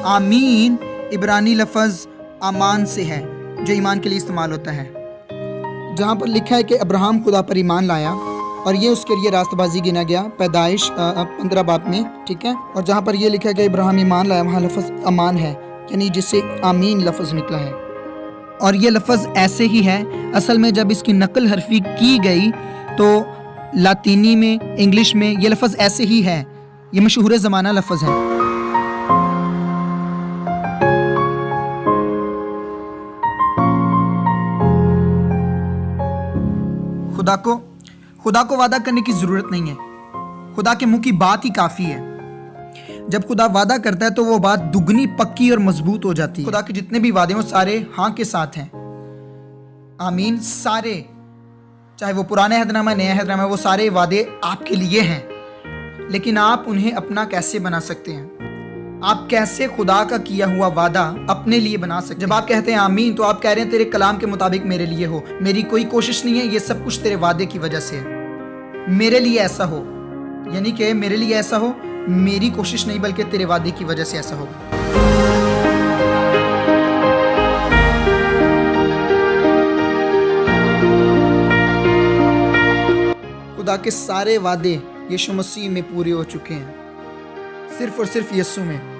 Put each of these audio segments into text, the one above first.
आमीन इब्रानी लफ्ज़ आमान से है जो ईमान के लिए इस्तेमाल होता है। जहाँ पर लिखा है कि अब्राहम खुदा पर ईमान लाया और ये उसके लिए रास्तबाजी गिना गया, पैदाइश 15 बाब में, ठीक है। और जहाँ पर ये लिखा है कि इब्राहिम ईमान लाया, वहाँ लफ्ज़ अमान है, यानी जिससे आमीन लफ्ज़ निकला है। और ये लफ्ज़ ऐसे ही है। असल में जब इसकी नकल हरफी की गई तो लातीनी में, इंग्लिश में ये लफ्ज़ ऐसे ही है। ये मशहूर ज़माना लफ्ज़ है। खुदा को वादा करने की ज़रूरत नहीं है। खुदा के मुंह की बात ही काफ़ी है। जब खुदा वादा करता है तो वो बात दुगनी पक्की और मजबूत हो जाती है। खुदा के जितने भी वादे हैं वो सारे हाँ के साथ हैं। आमीन। सारे, चाहे वो पुराने अहदनामा नया अहदनामा, वो सारे वादे आपके लिए हैं। लेकिन आप उन्हें अपना कैसे बना सकते हैं? आप कैसे खुदा का किया हुआ वादा अपने लिए बना सकते हैं? जब आप कहते हैं आमीन तो आप कह रहे हैं तेरे कलाम के मुताबिक मेरे लिए हो, मेरी कोई कोशिश नहीं है, ये सब कुछ तेरे वादे की वजह से है। मेरे लिए ऐसा हो, यानी कि मेरे लिए ऐसा हो, मेरी कोशिश नहीं बल्कि तेरे वादे की वजह से ऐसा होगा। खुदा के सारे वादे यीशु मसीह में पूरे हो चुके हैं, सिर्फ और सिर्फ यीशु में।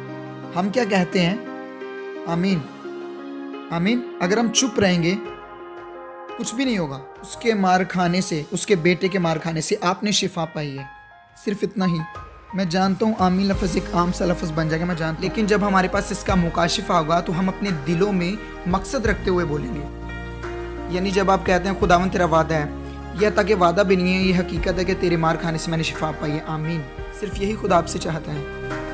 हम क्या कहते हैं? आमीन। आमीन। अगर हम चुप रहेंगे कुछ भी नहीं होगा। उसके मार खाने से, उसके बेटे के मार खाने से आपने शिफा पाई है, सिर्फ इतना ही। मैं जानता हूँ आमीन लफ्ज़ एक आम सा लफ्ज़ बन जाएगा, मैं जानता हूँ, लेकिन जब हमारे पास इसका मुकाशिफा होगा तो हम अपने दिलों में मकसद रखते हुए बोलेंगे। यानी जब आप कहते हैं खुदावन तेरा वादा है, यह ताकि वादा भी नहीं है, ये हकीकत है कि तेरे मार खाने से मैंने शिफा पाई है। आमीन। सिर्फ यही खुदा आपसे चाहता है।